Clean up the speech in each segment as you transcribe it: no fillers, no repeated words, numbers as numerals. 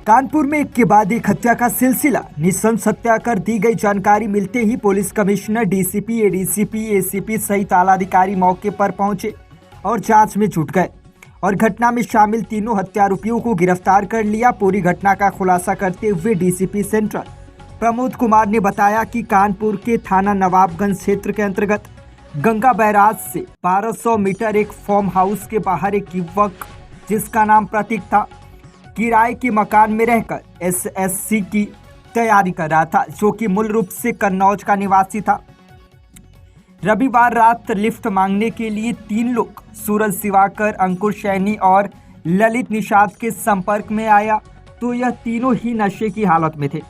कानपुर में एक के बाद एक हत्या का सिलसिला। निशंस हत्या कर दी गई जानकारी मिलते ही police commissioner, DCP, ADCP, ACP सहित आला अधिकारी मौके पर पहुंचे और जांच में जुट गए और घटना में शामिल तीनों हत्यारोपियों को गिरफ्तार कर लिया। पूरी घटना का खुलासा करते हुए डीसीपी सेंट्रल प्रमोद कुमार ने बताया कि कानपुर के थाना नवाबगंज क्षेत्र के अंतर्गत गंगा बैराज से 1200 मीटर एक फार्म हाउस के बाहर एक युवक जिसका नाम प्रतीक था, किराए के मकान में रहकर एसएससी की तैयारी कर रहा था, जो कि मूल रूप से कन्नौज का निवासी था। रविवार रात लिफ्ट मांगने के लिए तीन लोग सूरज दिवाकर, अंकुर सैनी और ललित निषाद के संपर्क में आया तो यह तीनों ही नशे की हालत में थे।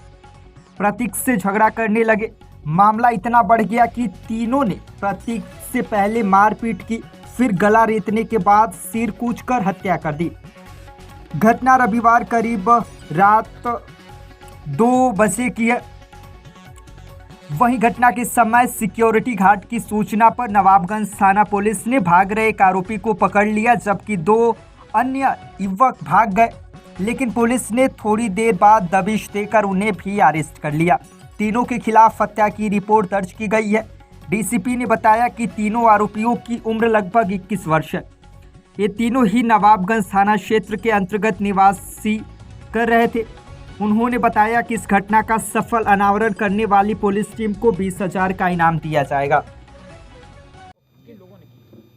प्रतीक से झगड़ा करने लगे। मामला इतना बढ़ गया कि तीनों ने प्रतीक से पहले मारपीट की, फिर गला रेतने के बाद सिर कूचकर हत्या कर दी। घटना रविवार करीब रात 2 बजे की है। वहीं घटना के समय सिक्योरिटी गार्ड की सूचना पर नवाबगंज थाना पुलिस ने भाग रहे एक आरोपी को पकड़ लिया, जबकि 2 अन्य युवक भाग गए, लेकिन पुलिस ने थोड़ी देर बाद दबिश देकर उन्हें भी अरेस्ट कर लिया। तीनों के खिलाफ हत्या की रिपोर्ट दर्ज की गई है। डीसीपी ने बताया कि तीनों आरोपियों की उम्र लगभग 21 वर्ष है। ये तीनों ही नवाबगंज थाना क्षेत्र के अंतर्गत निवासी कर रहे थे। उन्होंने बताया कि इस घटना का सफल अनावरण करने वाली पुलिस टीम को 20,000 का इनाम दिया जाएगा।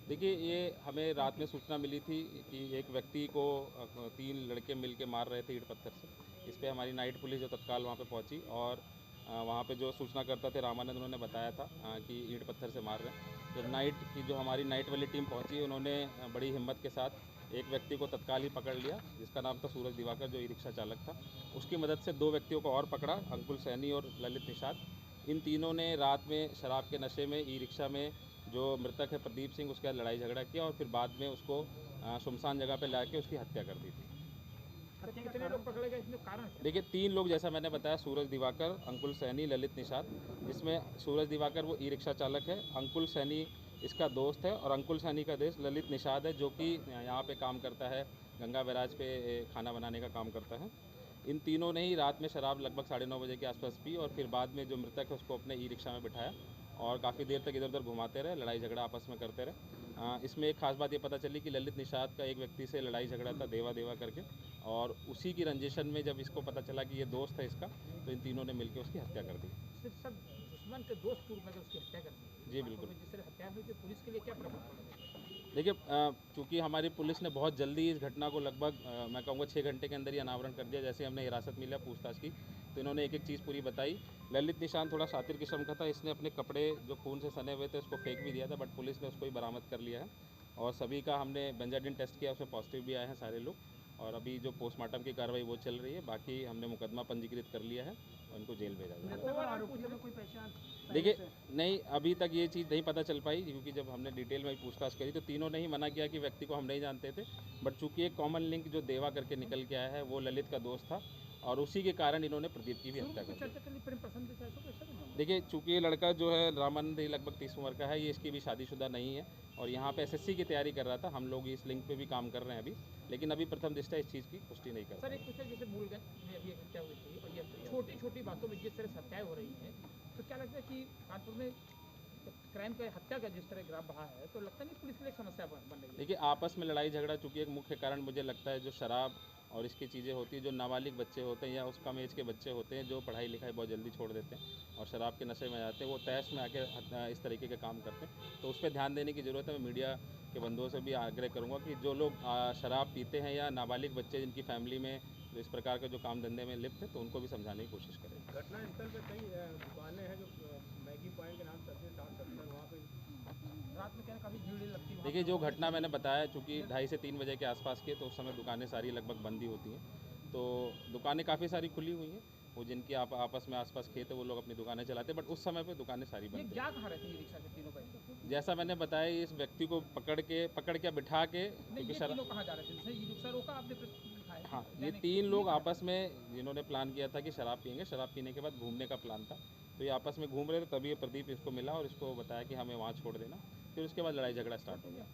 देखिए, ये हमें रात में सूचना मिली थी कि एक व्यक्ति को 3 लड़के मिलके मार रहे थे ईंट पत्थर से। इस पे हमारी नाइट पुलिस जो तत्काल वहाँ पे पहुँची और वहाँ पे जो सूचनाकर्ता थे रामानंद, उन्होंने बताया था कि ईंट पत्थर से मार रहे हैं। जब नाइट की जो हमारी नाइट वाली टीम पहुँची, उन्होंने बड़ी हिम्मत के साथ एक व्यक्ति को तत्काल ही पकड़ लिया, जिसका नाम था सूरज दिवाकर, जो ई रिक्शा चालक था। उसकी मदद से 2 व्यक्तियों को और पकड़ा, अंकुल सैनी और ललित निषाद। इन तीनों ने रात में शराब के नशे में ई रिक्शा में जो मृतक है प्रदीप सिंह, उसके साथ लड़ाई झगड़ा किया और फिर बाद में उसको सुनसान जगह पे लाके उसकी हत्या कर दी थी। कितने लोग पकड़े गए, इसमें कारण? देखिए, 3 लोग जैसा मैंने बताया, सूरज दिवाकर, अंकुल सैनी, ललित निषाद। जिसमें सूरज दिवाकर वो ई रिक्शा चालक है, अंकुल सैनी इसका दोस्त है और अंकुल सैनी का दोस्त ललित निषाद है, जो कि यहाँ पे काम करता है, गंगा बैराज पे खाना बनाने का काम करता है। इन तीनों ने ही रात में शराब लगभग 9:30 बजे के आसपास पी और फिर बाद में जो मृतक है उसको अपने ई रिक्शा में बिठाया और काफ़ी देर तक इधर उधर घुमाते रहे, लड़ाई झगड़ा आपस में करते रहे। इसमें एक खास बात ये पता चली कि ललित निषाद का एक व्यक्ति से लड़ाई झगड़ा था, देवा देवा करके, और उसी की रंजिशन में जब इसको पता चला कि ये दोस्त है इसका, तो इन तीनों ने मिलकर उसकी हत्या कर दी। सिर्फ सब दुश्मन के दोस्त टूर में उसकी हत्या कर दी? जी बिल्कुल। जिस तरह हत्या हुई थी, पुलिस के लिए क्या प्रभाव पड़ा? देखिए, चूँकि हमारी पुलिस ने बहुत जल्दी इस घटना को लगभग मैं कहूँगा 6 घंटे के अंदर ही अनावरण कर दिया। जैसे हमने हिरासत मिला पूछताछ की तो इन्होंने एक एक चीज़ पूरी बताई। ललित निषाद थोड़ा शातिर किस्म का था, इसने अपने कपड़े जो खून से सने हुए थे उसको फेंक भी दिया था, बट पुलिस ने उसको ही बरामद कर लिया है और सभी का हमने बेंजाडिन टेस्ट किया, उसमें पॉजिटिव भी आए हैं सारे लोग। और अभी जो पोस्टमार्टम की कार्रवाई वो चल रही है। बाकी हमने मुकदमा पंजीकृत कर लिया है और इनको जेल भेजा जाएगा। देखिए, नहीं, अभी तक ये चीज़ नहीं पता चल पाई, क्योंकि जब हमने डिटेल में पूछताछ करी तो तीनों ने ही मना किया कि व्यक्ति को हम नहीं जानते थे, बट चूंकि एक कॉमन लिंक जो देवा करके निकल के आया है वो ललित का दोस्त था और उसी के कारण इन्होंने प्रदीप की भी हत्या कर दी। देखिए, चूंकि ये लड़का जो है रामानंद, लगभग 30 उम्र का है, ये इसकी भी शादीशुदा नहीं है और यहाँ पे एसएससी की तैयारी कर रहा था। हम लोग इस लिंक पे भी काम कर रहे हैं अभी, लेकिन अभी प्रथम दृष्टया इस चीज़ की पुष्टि नहीं कर। सर, एक क्वेश्चन, जैसे मूलगंज में अभी हत्या हुई थी और ये छोटी छोटी बातों में जिस तरह से हत्याएं हो रही हैं, तो क्या लगता है कि कानपुर में क्राइम का, हत्या का जिस तरह ग्राफ बढ़ा है, तो लगता नहीं पुलिस के लिए समस्या बन रही है? देखिए, आपस में लड़ाई झगड़ा चूँकि एक मुख्य कारण मुझे लगता है जो शराब और इसकी चीज़ें होती हैं, जो नाबालिग बच्चे होते हैं या उस कम एज के बच्चे होते हैं जो पढ़ाई लिखाई बहुत जल्दी छोड़ देते हैं और शराब के नशे में जाते हैं, वो तैश में आके इस तरीके के काम करते हैं, तो उस पर ध्यान देने की ज़रूरत है। मैं मीडिया के बंधुओं से भी आग्रह करूँगा कि जो लोग शराब पीते हैं या नाबालिग बच्चे जिनकी फैमिली में जो इस प्रकार के जो काम धंधे में लिप्त है, तो उनको भी समझाने की कोशिश करें। घटनास्थल पे कई दुकानें हैं जो मैगी पॉइंट के नाम से वहाँ पे रात में क्या काफ़ी भीड़ लगती है? देखिए, जो घटना मैंने बताया, चूँकि 2:30 से 3 बजे के आसपास के, तो उस समय दुकानें सारी लगभग बंद ही होती हैं, तो दुकानें काफ़ी सारी खुली हुई हैं। वो जिनकी आपस में आसपास खेत है वो लोग अपनी दुकानें चलाते हैं, बट उस समय पे दुकानें सारी बंद क्या कहाँ रहती है रिक्शा के तीनों का? जैसा मैंने बताया, इस व्यक्ति को पकड़ के बिठा के, क्योंकि तीनों कहाँ जा रहे थे? ई रिक्शा रोका आपने? हाँ, ये 3 लोग आपस में जिन्होंने प्लान किया था कि शराब पियेंगे, शराब पीने के बाद घूमने का प्लान था, तो ये आपस में घूम रहे थे, तभी ये प्रदीप इसको मिला और इसको बताया कि हमें वहाँ छोड़ देना, फिर उसके बाद लड़ाई झगड़ा स्टार्ट हो गया।